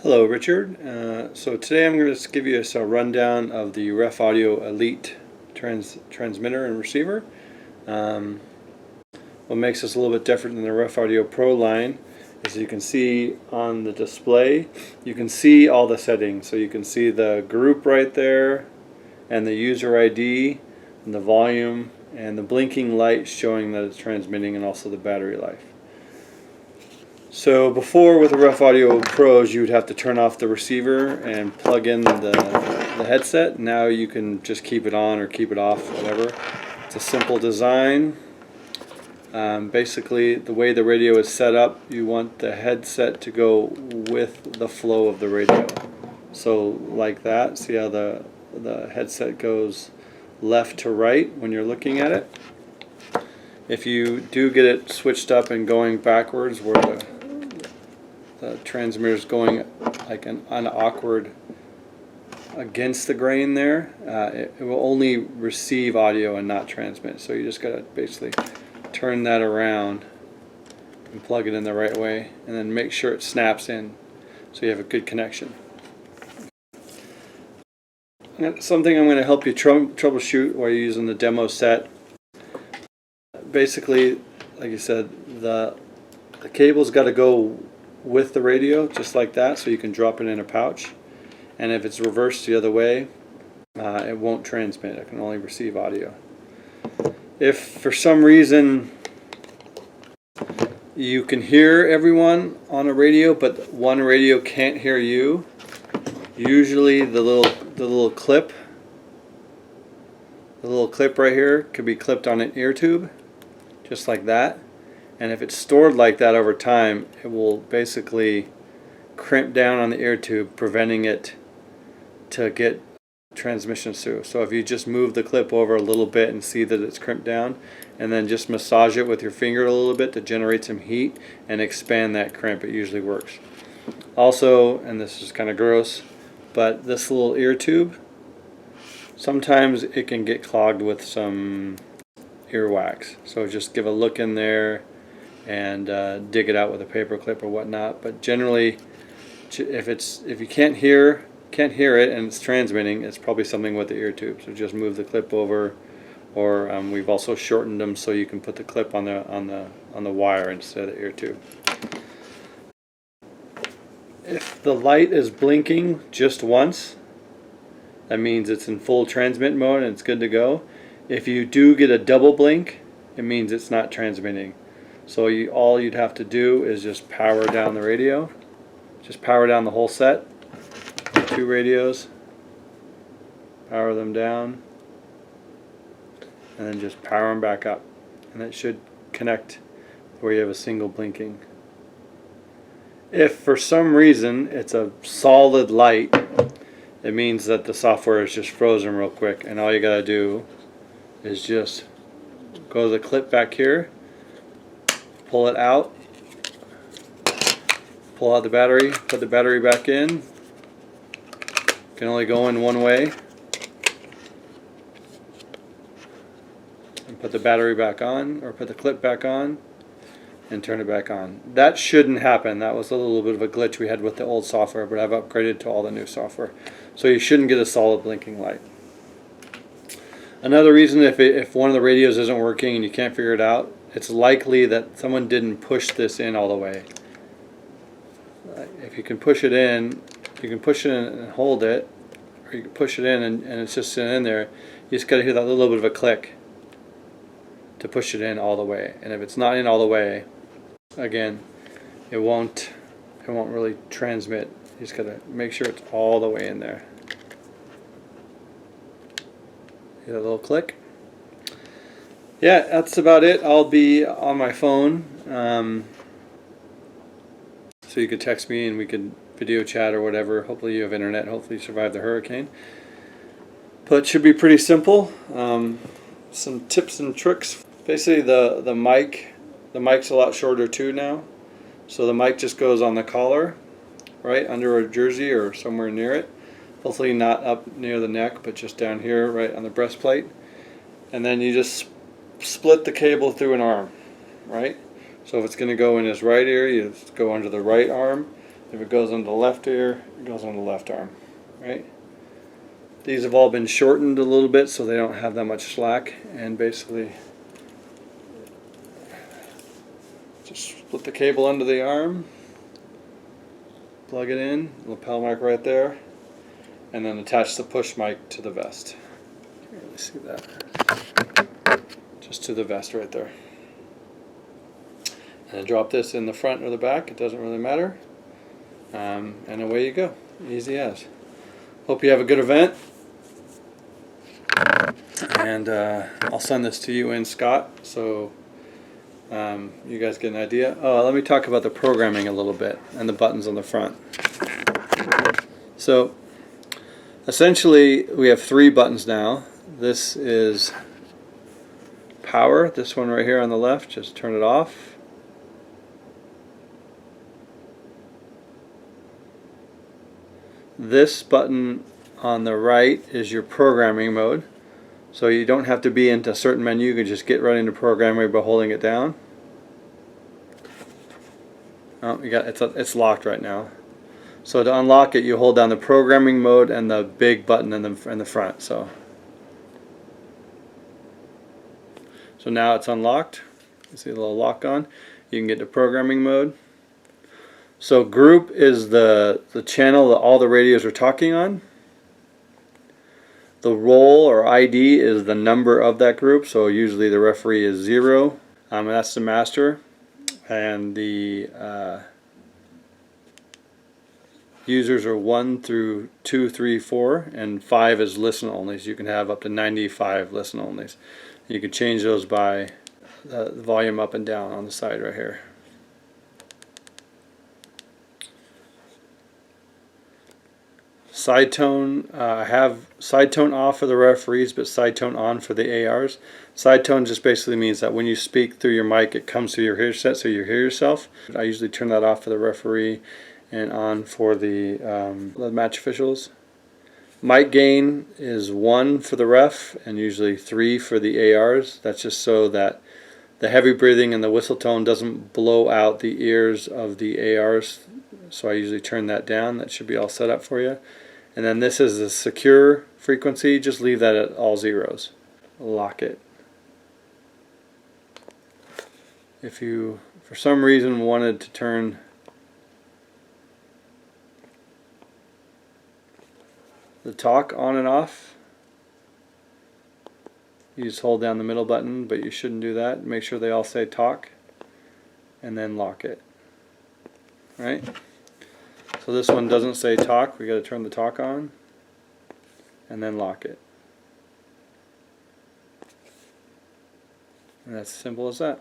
Hello, Richard. So today I'm going to give you a rundown of the RefAudio Elite transmitter and receiver. What makes this a little bit different than the RefAudio Pro line is you can see on the display, you can see all the settings. So you can see the group right there, and the user ID, and the volume, and the blinking light showing that it's transmitting, and also the battery life. So before, with the RefAudio Pros, you would have to turn off the receiver and plug in the headset. Now you can just keep it on or keep it off, whatever. It's a simple design. Basically, the way the radio is set up, you want the headset to go with the flow of the radio. So like that. See how the headset goes left to right when you're looking at it? If you do get it switched up and going backwards, where the transmitter is going like an awkward against the grain there, it will only receive audio and not transmit. So you just got to basically turn that around and plug it in the right way, and then make sure it snaps in so you have a good connection. Something I'm going to help you troubleshoot while you're using the demo set. Basically, like I said, the cable's got to go with the radio, just like that, so you can drop it in a pouch. And if it's reversed the other way, it won't transmit. It can only receive audio. If for some reason you can hear everyone on a radio, but one radio can't hear you, usually the little clip right here could be clipped on an ear tube, just like that. And if it's stored like that over time, it will basically crimp down on the ear tube, preventing it to get transmissions through. So if you just move the clip over a little bit and see that it's crimped down, and then just massage it with your finger a little bit to generate some heat and expand that crimp, it usually works. Also, and this is kind of gross, but this little ear tube, sometimes it can get clogged with some earwax. So just give a look in there and dig it out with a paper clip or whatnot. But generally, if you can't hear it and it's transmitting, it's probably something with the ear tube. So just move the clip over, or we've also shortened them so you can put the clip on the wire instead of the ear tube. If the light is blinking just once, that means it's in full transmit mode and it's good to go. If you do get a double blink, it means it's not transmitting. So all you'd have to do is just power down the radio. Just power down the whole set. 2 radios. Power them down. And then just power them back up. And it should connect where you have a single blinking. If for some reason it's a solid light, it means that the software is just frozen real quick, and all you gotta do is just go to the clip back here, pull it out, pull out the battery, put the battery back in. Can only go in one way, and put the battery back on, or put the clip back on and turn it back on. That shouldn't happen. That was a little bit of a glitch we had with the old software, but I've upgraded to all the new software. So you shouldn't get a solid blinking light. Another reason, if one of the radios isn't working and you can't figure it out, it's likely that someone didn't push this in all the way. If you can push it in, you can push it in and hold it, or you can push it in and it's just sitting in there. You just got to hear that little bit of a click to push it in all the way. And if it's not in all the way, again, it won't really transmit. You just got to make sure it's all the way in there. Hear that little click? Yeah, that's about it. I'll be on my phone, so you could text me and we could video chat or whatever. Hopefully you have internet. Hopefully you survive the hurricane. But it should be pretty simple. Some tips and tricks. Basically, the mic's a lot shorter too now. So the mic just goes on the collar, right under a jersey or somewhere near it. Hopefully not up near the neck, but just down here, right on the breastplate. And then you just split the cable through an arm, right? So if it's going to go in his right ear, you just go under the right arm. If it goes on the left ear, it goes on the left arm, right? These have all been shortened a little bit so they don't have that much slack, and basically just split the cable under the arm, plug it in, lapel mic right there, and then attach the push mic to the vest. Can't really see that. Just to the vest right there. And drop this in the front or the back, it doesn't really matter. And away you go. Easy as. Hope you have a good event. And I'll send this to you and Scott so you guys get an idea. Oh, let me talk about the programming a little bit and the buttons on the front. So essentially we have 3 buttons now. This is power, this one right here on the left, just turn it off. This button on the right is your programming mode. So you don't have to be into a certain menu, you can just get right into programming by holding it down. Oh, it's locked right now. So to unlock it, you hold down the programming mode and the big button in the front. So now it's unlocked. You see a little lock on. You can get to programming mode. So group is the channel that all the radios are talking on. The role or ID is the number of that group, so usually the referee is 0, and that's the master, and the users are 1 through 2, 3, 4, and 5 is listen only, so you can have up to 95 listen onlys. You can change those by the volume up and down on the side right here. Side tone, I have side tone off for the referees, but side tone on for the ARs. Side tone just basically means that when you speak through your mic, it comes through your headset, so you hear yourself. I usually turn that off for the referee and on for the match officials. Mic gain is 1 for the ref and usually 3 for the ARs. That's just so that the heavy breathing and the whistle tone doesn't blow out the ears of the ARs. So I usually turn that down. That should be all set up for you. And then this is a secure frequency, just leave that at all 0s. Lock it. If you, for some reason, wanted to turn the talk on and off, you just hold down the middle button, but you shouldn't do that. Make sure they all say talk, and then lock it. Right? So this one doesn't say talk, we got to turn the talk on and then lock it. And that's as simple as that.